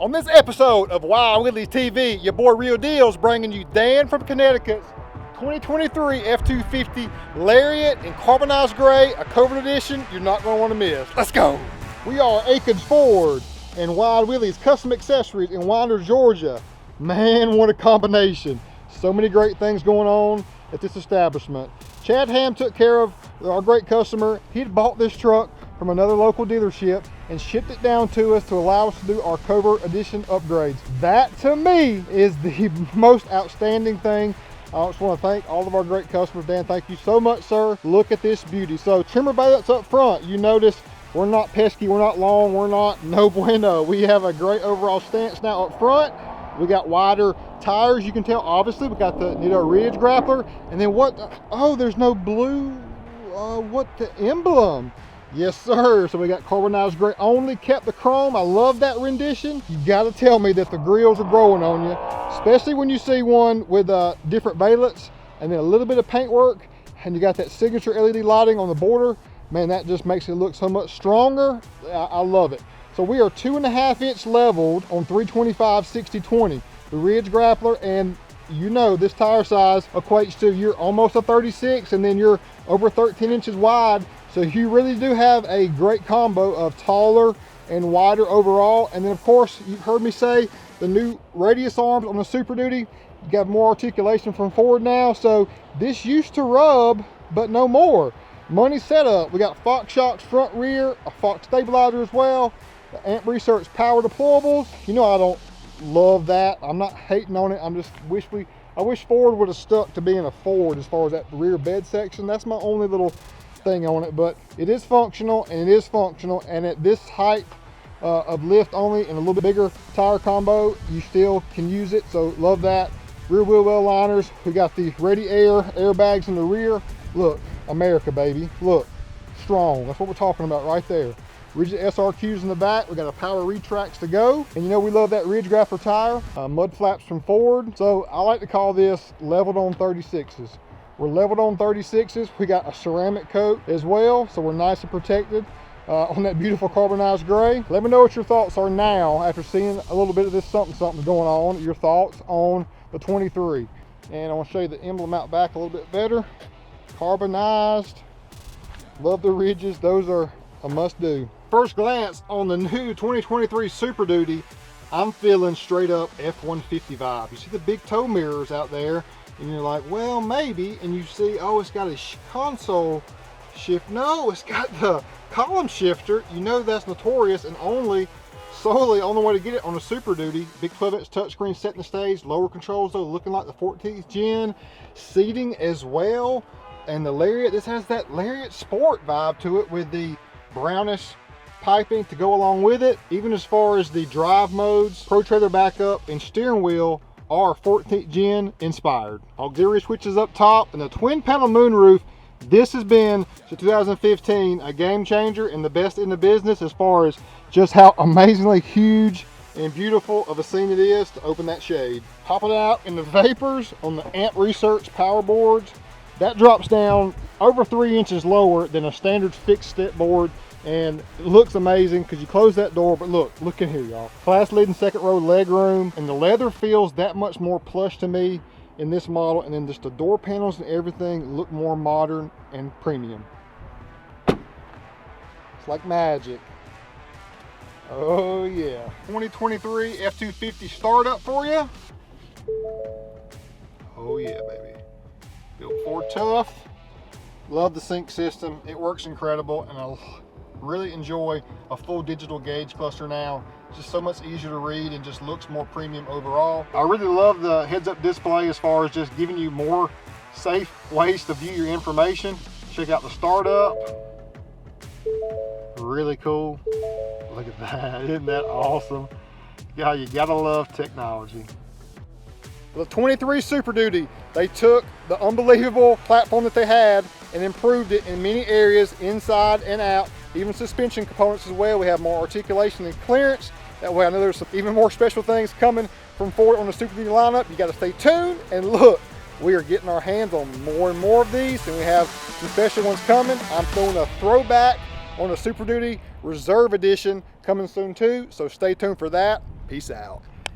On this episode of Wild Willies TV, your boy Real Deal's bringing you Dan from Connecticut's 2023 F-250 Lariat in carbonized gray, a Covert edition you're not going to want to miss. Let's go. We are Akins Ford and Wild Willies Custom Accessories in Winder, Georgia. Man, what a combination. So many great things going on at this establishment. Chad Ham took care of our great customer. He'd bought this truck from another local dealership and shipped it down to us to allow us to do our Covert edition upgrades. That to me is the most outstanding thing. I just want to thank all of our great customers. Dan, thank you so much, sir. Look at this beauty. So trimmer billets up front. You notice we're not pesky, we're not long, we're not no bueno. We have a great overall stance now up front. We got wider tires, you can tell. Obviously, we got the ridge grappler. And then what? Oh, there's no blue, what the emblem? Yes, sir. So we got carbonized gray only, kept the chrome. I love that rendition. You got to tell me that the grills are growing on you, especially when you see one with different valets and then a little bit of paint work, and you got that signature LED lighting on the border. Man, that just makes it look so much stronger. I love it. So we are 2.5 inch leveled on 325/60/20. The ridge grappler, and you know this tire size equates to you're almost a 36 and then you're over 13 inches wide. So you really do have a great combo of taller and wider overall. And then of course, you've heard me say the new radius arms on the Super Duty, you got more articulation from Ford now. So this used to rub, but no more. Money setup, we got Fox shocks front rear, a Fox stabilizer as well, the Amp Research power deployables. You know I don't love that. I'm not hating on it. I wish Ford would have stuck to being a Ford as far as that rear bed section. That's my only little thing on it, but it is functional, and at this height of lift only and a little bit bigger tire combo, you still can use it. So love that. Rear wheel well liners. We got the ready airbags in the rear. Look, America, baby. Look, strong. That's what we're talking about right there. Rigid SRQs in the back. We got a power retracts to go. And you know we love that ridge grappler tire. Mud flaps from Ford. So I like to call this leveled on 36s. We're leveled on 36s. We got a ceramic coat as well, so we're nice and protected on that beautiful carbonized gray. Let me know what your thoughts are now after seeing a little bit of this something going on. Your thoughts on the 23. And I want to show you the emblem out back a little bit better. Carbonized. Love the ridges. Those are a must-do. First glance on the new 2023 Super Duty, I'm feeling straight up F-150 vibe. You see the big toe mirrors out there, and you're like, well, maybe. And you see, oh, it's got a console shift. No, it's got the column shifter. You know that's notorious and solely on the way to get it on a Super Duty. Big 12-inch touchscreen setting the stage. Lower controls though, looking like the 14th gen. Seating as well. And the Lariat, this has that Lariat Sport vibe to it with the brownish piping to go along with it. Even as far as the drive modes, Pro Trailer backup and steering wheel are 14th gen inspired. Auxiliary switches up top and the twin panel moonroof. This has been, since 2015, a game changer and the best in the business as far as just how amazingly huge and beautiful of a scene it is to open that shade. Pop it out in the vapors on the Amp Research power boards. That drops down over 3 inches lower than a standard fixed step board, and it looks amazing because you close that door. But look in here, y'all. Class leading second row leg room, and the leather feels that much more plush to me in this model, and then just the door panels and everything look more modern and premium. It's like magic. Oh yeah. 2023 F-250 startup for you. Oh yeah, baby. Built Ford tough. Love the sync system. It works incredible, and I really enjoy a full digital gauge cluster now. It's just so much easier to read and just looks more premium overall. I really love the heads-up display as far as just giving you more safe ways to view your information. Check out the startup. Really cool. Look at that. Isn't that awesome? Yeah, you gotta love technology. The 23 Super Duty, they took the unbelievable platform that they had and improved it in many areas, inside and out, even suspension components as well. We have more articulation and clearance. That way I know there's some even more special things coming from Ford on the Super Duty lineup. You got to stay tuned, and look, we are getting our hands on more and more of these, and we have some special ones coming. I'm throwing a throwback on the Super Duty Reserve Edition coming soon too, so stay tuned for that. Peace out.